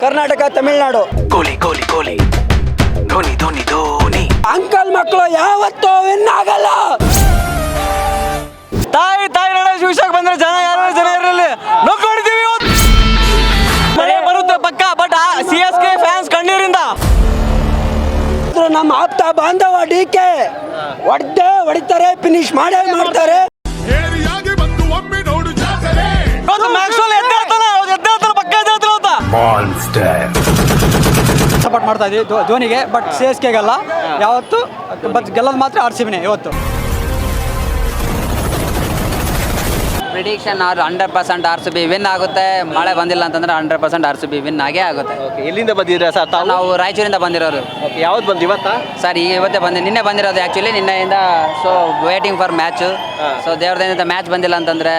ಕರ್ನಾಟಕ ತಮಿಳುನಾಡು ಕೋಲಿ ಕೋಲಿ ಕೋಲಿ Dhoni Dhoni Dhoni uncle ಮಕ್ಕಳು ಯಾವತ್ತೂ win ಆಗಲ್ಲ. ತಾಯಿ ನಡೆ ಶಿವಶಾಕ್ ಬಂದ್ರೆ ಜನ ಇರಲಿ ನೋಡ್ಕೊಂಡಿದ್ದೀವಿ ಬರುತ್ತೆ ಪಕ್ಕ. ಬಟ್ CSK ಫ್ಯಾನ್ಸ್ ಕಣ್ಣೀರಿಂದ ನಮ್ಮ ಆಪ್ತ ಬಾಂಧವ DK ಹೊಡಿತಾರೆ, ಫಿನಿಶ್ ಮಾಡ್ತಾರೆ. ಸಪೋರ್ಟ್ ಮಾಡ್ತಾ ಇದ್ದೀವಿ ಧೋನಿಗೆ. ಬಟ್ CSK ಗಲ್ಲ ಯಾವತ್ತು, ಬಟ್ ಗೆಲ್ಲೋದು ಮಾತ್ರ RCBನೇ ಇವತ್ತು. ಪ್ರಿಡಿಕ್ಷನ್ 100% RCB ವಿನ್ ಆಗುತ್ತೆ. ಮಳೆ ಬಂದಿಲ್ಲ ಅಂತಂದ್ರೆ 100% RCB ವಿನ್ ಆಗೇ ಆಗುತ್ತೆ. ಎಲ್ಲಿಂದ ಬಂದಿದ್ದೀರಾ ಸರ್ ತಾವು? ನಾವು ರಾಯಚೂರಿಂದ ಬಂದಿರೋರು ಯಾವ್ದು ಬಂದು ಇವತ್ತಾ ಸರ್. ಇವತ್ತೇ ನಿನ್ನೆ ಬಂದಿರೋದು ಆ್ಯಕ್ಚುಲಿ. ನಿನ್ನೆಯಿಂದ so waiting for match. So ದೇವ್ರದಿಂದ ಮ್ಯಾಚ್ ಬಂದಿಲ್ಲ ಅಂತಂದರೆ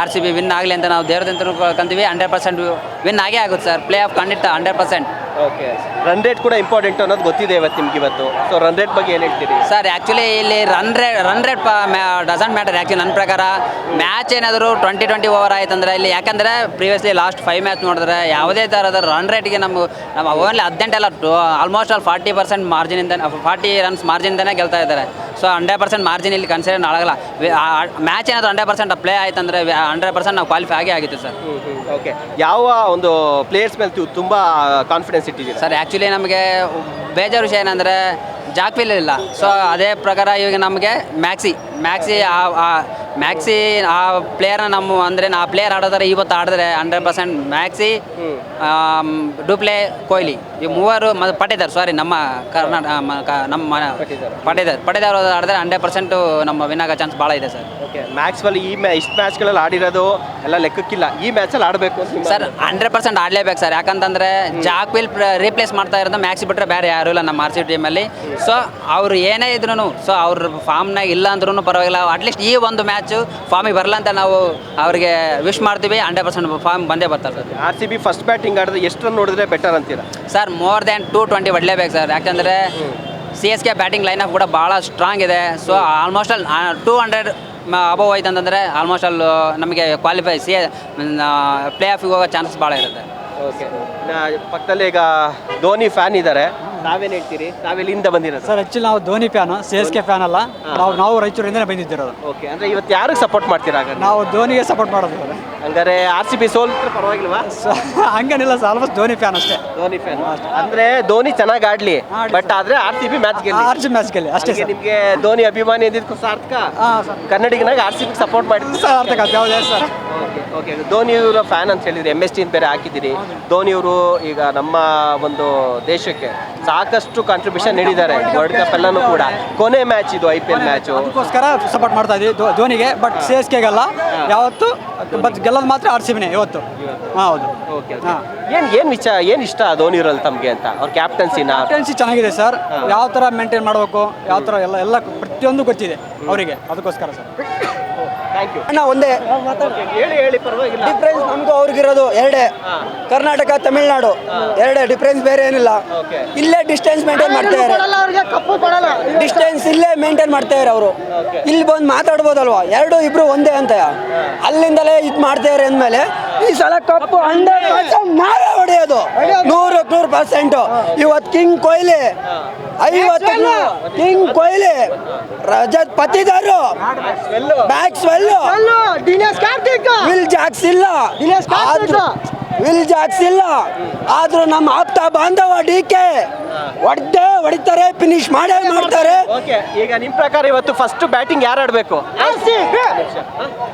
RCB ವಿನ್ ಆಗಲಿ ಅಂತ ನಾವು ದೇವ್ರದಿಂದ ಕಂತೀವಿ. 100% ವಿನ್ ಆಗೇ ಆಗುತ್ತೆ ಸರ್. ಪ್ಲೇ ಆಫ್ ಖಂಡಿತ 100%. ಓಕೆ, ರನ್ ರೇಟ್ ಕೂಡ ಇಂಪಾರ್ಟೆಂಟ್ ಅನ್ನೋದು ಗೊತ್ತಿದೆ ಇವತ್ತು ನಿಮ್ಗೆ. ಇವತ್ತು ಸೊ ರನ್ ರೇಟ್ ಬಗ್ಗೆ ಏನು ಹೇಳ್ತೀರಿ ಸರ್? ಆ್ಯಕ್ಚುಲಿ ಇಲ್ಲಿ run rate doesn't matter. Actually ನನ್ನ ಪ್ರಕಾರ ಮ್ಯಾಚ್ ಏನಾದರೂ 20 ಓವರ್ ಆಯ್ತು ಅಂದರೆ ಇಲ್ಲಿ, ಯಾಕಂದರೆ ಪ್ರೀವಿಯಸ್ಲಿ ಲಾಸ್ಟ್ 5 ಮ್ಯಾಚ್ ನೋಡಿದ್ರೆ ಯಾವುದೇ ಥರದ ರನ್ ರೇಟ್ಗೆ ನಮ್ಮ ಓನ್ಲಿ 18 ಅಲ್ಲ, ಆಲ್ಮೋಸ್ಟ್ ಆಲ್ 40% ಮಾರ್ಜಿನಿಂದ 40 ರನ್ಸ್ ಮಾರ್ಜಿನಿಂದನೇ ಗೆಲ್ತಾ ಇದ್ದಾರೆ. ಸೊ 100% ಮಾರ್ಜಿನ್ ಇಲ್ಲಿ ಕನ್ಸಿಡರ್ ಆಗಲ್ಲ. ಮ್ಯಾಚ್ ಏನಾದರೂ 100% ಪ್ಲೇ ಆಯ್ತು ಅಂದರೆ 100% ನಾವು ಕ್ವಾಲಿಫೈ ಆಗಿತ್ತು ಸರ್. ಓಕೆ, ಯಾವ ಒಂದು ಪ್ಲೇಯರ್ಸ್ ಮೇಲೆ ತುಂಬ ಕಾನ್ಫಿಡೆನ್ಸ್ ಇಟ್ಟಿದ್ದೀರಿ ಸರ್? ಆ್ಯಕ್ಚುಲಿ ನಮಗೆ ಬೇಜಾರು ವಿಷಯ ಏನಂದರೆ ಜಾಕ್ವಿಲ್ ಇಲ್ಲ. ಸೊ ಅದೇ ಪ್ರಕಾರ ಇವಾಗ ನಮಗೆ ಮ್ಯಾಕ್ಸಿ ಆ ಪ್ಲೇಯರ್ನ ಆ ಪ್ಲೇಯರ್ ಆಡೋದಾರೆ ಇವತ್ತು ಆಡಿದ್ರೆ 100% ಮ್ಯಾಕ್ಸಿ, ಡುಪ್ಲೆ, ಕೊಹ್ಲಿ ಈ ಮೂವರು ಪಟೇದಾರ್ ನಮ್ಮ ಪಟೇದಾರ್ ಆಡಿದ್ರೆ 100% ನಮ್ಮ ವಿನ್ ಆಗೋ ಚಾನ್ಸ್ ಭಾಳ ಇದೆ ಸರ್. ಓಕೆ, ಮ್ಯಾಕ್ಸ್ವೆಲ್ ಇಷ್ಟು ಮ್ಯಾಚ್ಗಳಲ್ಲಿ ಆಡಿರೋದು ಎಲ್ಲ ಲೆಕ್ಕಕ್ಕಿಲ್ಲ. ಈ ಮ್ಯಾಚಲ್ಲಿ ಆಡಬೇಕು ಸರ್. 100% ಆಡಲೇಬೇಕು ಸರ್. ಯಾಕಂತಂದರೆ ಜಾಕ್ವಿಲ್ ರೀಪ್ಲೇಸ್ ಮಾಡ್ತಾ ಇರೋದು ಮ್ಯಾಕ್ಸಿ ಬಿಟ್ಟರೆ ಬೇರೆ ಯಾರೂ ಇಲ್ಲ ನಮ್ಮ RCB ಟೀಮಲ್ಲಿ. ಸೊ ಅವ್ರು ಏನೇ ಇದ್ರೂ, ಸೊ ಅವ್ರ ಫಾರ್ಮ್ನಾಗ ಇಲ್ಲ ಅಂದ್ರೂ ಪರವಾಗಿಲ್ಲ, ಅಟ್ಲೀಸ್ಟ್ ಈ ಒಂದು ಮ್ಯಾಚು ಫಾರ್ಮಿಗೆ ಬರಲ್ಲ ಅಂತ ನಾವು ಅವ್ರಿಗೆ ವಿಶ್ ಮಾಡ್ತೀವಿ. 100% ಫಾರ್ಮ್ ಬಂದೇ ಬರ್ತಾರೆ ಸರ್. RCB ಫಸ್ಟ್ ಬ್ಯಾಟಿಂಗ್ ಆಡಿದ್ರೆ ಎಷ್ಟು ರನ್ ನೋಡಿದ್ರೆ ಬೆಟರ್ ಅಂತೀರಾ ಸರ್? ಮೋರ್ ದ್ಯಾನ್ 220 ಹೊಡಲೇಬೇಕು ಸರ್. ಯಾಕಂದರೆ CSK ಬ್ಯಾಟಿಂಗ್ ಲೈನ್ ಅಪ್ ಕೂಡ ಭಾಳ ಸ್ಟ್ರಾಂಗ್ ಇದೆ. ಸೊ ಆಲ್ಮೋಸ್ಟ್ ಆಲ್ 200 ಅಬೋವ್ ಹೋಯ್ತು ಅಂತಂದರೆ ಆಲ್ಮೋಸ್ಟ್ ಆಲ್ ನಮಗೆ ಕ್ವಾಲಿಫೈ ಪ್ಲೇ ಆಫಿಗೆ ಹೋಗೋ ಚಾನ್ಸಸ್ ಭಾಳ ಇರುತ್ತೆ. ಓಕೆ, ಪಕ್ಕದಲ್ಲಿ ಈಗ ಧೋನಿ ಫ್ಯಾನ್ ಇದ್ದಾರೆ, ನಾವೇನು ಹೇಳ್ತೀರಿ? ನಾವೆಲ್ಲಿಂದ ಬಂದಿರೋದು ಸರ್? ಆ್ಯಕ್ಚುಲಿ ನಾವು ಧೋನಿ ಫ್ಯಾನು, CSK ಫ್ಯಾನ್ ಅಲ್ಲ. ನಾವು ರಾಯಚೂರಿಂದನೇ ಬಂದಿದ್ದಿರೋದು. ಓಕೆ, ಅಂದರೆ ಇವತ್ತು ಯಾರಿಗೆ ಸಪೋರ್ಟ್ ಮಾಡ್ತೀರಾ? ನಾವು ಧೋನಿಗೆ ಸಪೋರ್ಟ್ ಮಾಡೋದು. ಹಂಗಾರೆ RCB ಸೋಲ್ತ್ರೆ ಪರವಾಗಿಲ್ವಾ? ಹಂಗೇನಿಲ್ಲ ಸರ್, ಆಲ್ಮೋಸ್ಟ್ ಧೋನಿ ಫ್ಯಾನ್ ಅಷ್ಟೇ. ಧೋನಿ ಫ್ಯಾನ್ ಅಂದರೆ ಧೋನಿ ಚೆನ್ನಾಗಿ ಆಡಲಿ, ಬಟ್ ಆದರೆ RCB ಮ್ಯಾಚ್ ಗೆಲ್ಲಿ ಅಷ್ಟೇ ಸರ್. ನಿಮಗೆ ಧೋನಿ ಅಭಿಮಾನಿ ಇದ್ದಿದ್ದಕ್ಕೂ ಸಾರ್ಥಕ. ಕನ್ನಡಿಗನಾಗ RCB ಸಪೋರ್ಟ್ ಮಾಡಿದ್ವಿ ಸಾರ್ಥಕ ಯಾವುದೇ ಸರ್. ಓಕೆ, ಧೋನಿ ಅವರ ಫ್ಯಾನ್ ಅಂತ ಹೇಳಿದ್ರೆ MST ಬೇರೆ ಹಾಕಿದ್ದೀರಿ. ಧೋನಿ ಅವರು ಈಗ ನಮ್ಮ ಒಂದು ದೇಶಕ್ಕೆ ಸಾಕಷ್ಟು ಕಾಂಟ್ರಿಬ್ಯೂಷನ್ ನೀಡಿದ್ದಾರೆ. ವರ್ಲ್ಡ್ ಕಪ್ ಎಲ್ಲನೂ ಕೂಡ. ಕೊನೆ ಮ್ಯಾಚ್ ಇದು IPL ಮ್ಯಾಚು, ಅದಕ್ಕೋಸ್ಕರ ಸಪೋರ್ಟ್ ಮಾಡ್ತಾ ಇದ್ದೀವಿ ಧೋನಿಗೆ. ಬಟ್ CSK ಗಲ್ಲ ಯಾವತ್ತು, ಬಟ್ ಗೆಲ್ಲೋದು ಮಾತ್ರ RCBನೇ ಇವತ್ತು. ಹೌದು. ಓಕೆ, ಏನು ಇಷ್ಟ ಧೋನಿ ಅವರಲ್ಲಿ ತಮಗೆ ಅಂತ? ಅವ್ರ ಕ್ಯಾಪ್ಟನ್ಸಿ ಚೆನ್ನಾಗಿದೆ ಸರ್. ಯಾವ ಥರ ಮೇಂಟೈನ್ ಮಾಡಬೇಕು, ಯಾವ ಥರ ಎಲ್ಲ ಪ್ರತಿಯೊಂದು ಗೊತ್ತಿದೆ ಅವರಿಗೆ. ಅದಕ್ಕೋಸ್ಕರ ಸರ್. ಥ್ಯಾಂಕ್ ಯು ಅಣ್ಣ, ಒಂದೇ ಹೇಳಿ ಪರವಾಗಿಲ್ಲ. ಡಿಫ್ರೆನ್ಸ್ ನಮಗೂ ಅವ್ರಿಗಿರೋದು ಎರಡೇ. ಕರ್ನಾಟಕ ತಮಿಳುನಾಡು ಎರಡೇ ಡಿಫ್ರೆನ್ಸ್, ಬೇರೆ ಏನಿಲ್ಲ. ಇಲ್ಲೇ ಡಿಸ್ಟೆನ್ಸ್ ಮೇಂಟೈನ್ ಮಾಡ್ತಾರೆ. ಡಿಸ್ಟೆನ್ಸ್ ಇಲ್ಲೇ ಮೇಂಟೈನ್ ಮಾಡ್ತಾರೆ ಅವರು. ಇಲ್ಲಿ ಬಂದು ಮಾತಾಡ್ಬೋದಲ್ವಾ, ಇಬ್ರು ಒಂದೇ ಅಂತ. ಅಲ್ಲಿಂದಲೇ ಇದು ಮಾಡ್ತಾರೆ ಅಂದಮೇಲೆ ಈ ಸಲ ಕಪ್ಪು 100% ನಾವೇ ಹೊಡೆಯೋದು, 100%. ಇವತ್ತು king Kohli, 50 king Kohli, Rajat Patidar, Maxwell, Will Jacks ಇಲ್ಲ. ಆದ್ರೂ ನಮ್ಮ ಆಪ್ತ ಬಾಂಧವ DK ಹೊಡಿತಾರೆ, ಫಿನಿಶ್ ಮಾಡ್ತಾರೆ. ಓಕೆ, ಈಗ ನಿಮ್ಮ ಪ್ರಕಾರ ಇವತ್ತು ಫಸ್ಟ್ ಬ್ಯಾಟಿಂಗ್ ಯಾರು ಆಡಬೇಕು?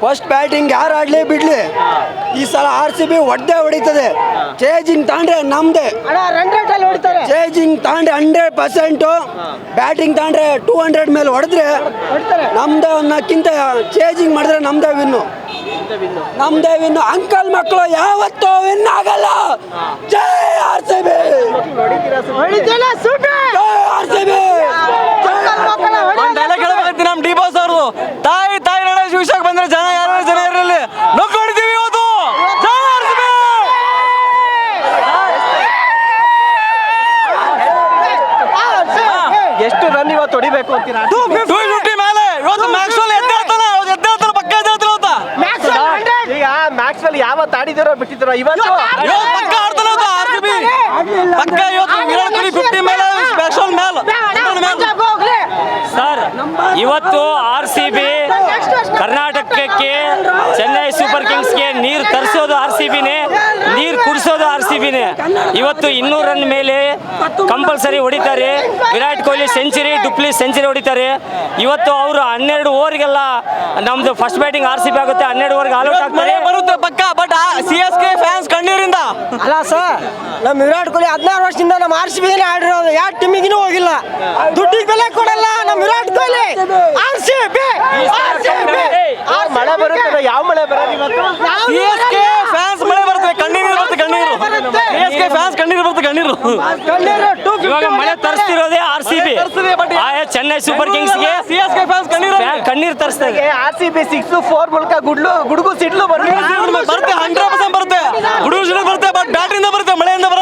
ಫಸ್ಟ್ ಬ್ಯಾಟಿಂಗ್ ಯಾರು ಆಡ್ಲಿ ಬಿಡ್ಲಿ, ಈ ಸಲ RCB ಹೊಡಿತದೆ. ಚೇಜಿಂಗ್ ತಾಂಡ್ರೆ ನಮ್ದೆ. ಚೇಜಿಂಗ್ ತಾಂಡ್ರೆ 100%. ಬ್ಯಾಟಿಂಗ್ ತಾಂಡ್ರೆ 200 ಮೇಲೆ ಹೊಡೆದ್ರೆ ನಮ್ದೇ. ಅನ್ನಕ್ಕಿಂತ ಚೇಜಿಂಗ್ ಮಾಡಿದ್ರೆ ನಮ್ದೇ ವಿನ್ನು. ಅಂಕಲ್ ಮಕ್ಕಳು ಯಾವತ್ತೂ ವಿನ್ ಆಗಲ್ಲ. ಜೈ RCB, ನಮ್ಮ ಡಿ ಬಾಸ್ ಅವರು ತಾಯಿ ನಡೆ ಶಿವಶಾಕ್ ಬಂದ್ರೆ ಜನ ಇರಲಿ ನೋಡ್ಕೊಂಡಿದ್ದೀವಿ ಇವತ್ತು. ಎಷ್ಟು ರನ್ ಇವತ್ತು ಹೊಡಿಬೇಕು ಅಂತೀರಾ? 250 ಮೇಲೆ. ಇವತ್ತು ಮ್ಯಾಕ್ಸ್ವೆಲ್ ಎದ್ದೇಳ್ತಾನೆ ಪಕ್ಕ ಎದ್ದೇಳ್ತಾನೆ. ಈಗ ಮ್ಯಾಕ್ಸ್ವೆಲ್ ಯಾವತ್ತು ಆಡಿದಾರೋ ಬಿಟ್ಟಿದ್ದಾರೋ ಇವತ್ತು ಪಕ್ಕ ಆಡ್ತಾನೆ RCB. ಇವತ್ತು RCB ಕರ್ನಾಟಕಕ್ಕೆ ಚೆನ್ನೈ ಸೂಪರ್ ಕಿಂಗ್ಸ್ಗೆ ನೀರು ತರಿಸೋದು RCBನೇ, ನೀರು ಕುಡಿಸೋದು RCBನೇ. ಇವತ್ತು 200 ರನ್ ಮೇಲೆ ಕಂಪಲ್ಸರಿ ಹೊಡಿತಾರೆ. ವಿರಾಟ್ ಕೊಹ್ಲಿ ಸೆಂಚುರಿ, ಡುಪ್ಲಿ ಸೆಂಚುರಿ ಹೊಡಿತಾರೆ. ಇವತ್ತು ಅವರು 12 ಓವರ್ಗೆಲ್ಲ ನಮ್ದು ಫಸ್ಟ್ ಬ್ಯಾಟಿಂಗ್ RCB ಆಗುತ್ತೆ, 12 ಓವರ್ಗೆ ಆಲ್ಔಟ್ ಆಗ್ತಾರೆ. ಬರುತ್ತೆ ಪಕ್ಕ. ಬಟ್ CSK ಫ್ಯಾನ್ಸ್ ಕಣ್ಣೀರಿಂದ ಅಲ್ಲ ಸರ್, ನಮ್ಮ ವಿರಾಟ್ ಕೊಹ್ಲಿ 16 ವರ್ಷದಿಂದ ನಮ್ಮ RCB ಆಡಿರೋದು, ಯಾವ ಟೀಮಿಗೂ ಹೋಗಿಲ್ಲ. ದುಡ್ಡಿಗೆ ಬೆಲೆ ಕೊಡಲ್ಲ ನಮ್ಮ ವಿರಾಟ್ ಕೊಹ್ಲಿ. RCB ಮಳೆ ಬರುತ್ತೆ, ಯಾವ ಮಳೆ ಬರೋದು ಇವತ್ತು? CSK ಫ್ಯಾನ್ಸ್ ಮಳೆ ಬರ್ತದೆ, ಕಣ್ಣೀರು ಬರುತ್ತೆ, ಕಣ್ಣೀರು. CSK ಫ್ಯಾನ್ಸ್ ಕಣ್ಣೀರು ಬರುತ್ತೆ, ಕಣ್ಣೀರು. ಇವಾಗ ಮಳೆ ತರಿಸ್ತಿರೋದೇ RCB. ಚೆನ್ನೈ ಸೂಪರ್ ಕಿಂಗ್ಸ್ಗೆ CSK ಫ್ಯಾನ್ಸ್ ಕಣ್ಣೀರು ತರಿಸ್ತಾರೆ. RCB 6-4 ಮೂಲಕ ಗುಡುಗು ಸಿಡ್ಲು ಬರುತ್ತೆ. ಬರುತ್ತೆ, 100% ಬರುತ್ತೆ. ಗುಡುಗು ಸಿಡಿಲು ಬರುತ್ತೆ, ಬಟ್ ಬ್ಯಾಟ್ರಿಂದ ಬರುತ್ತೆ, ಮಳೆಯಿಂದ ಬರುತ್ತೆ.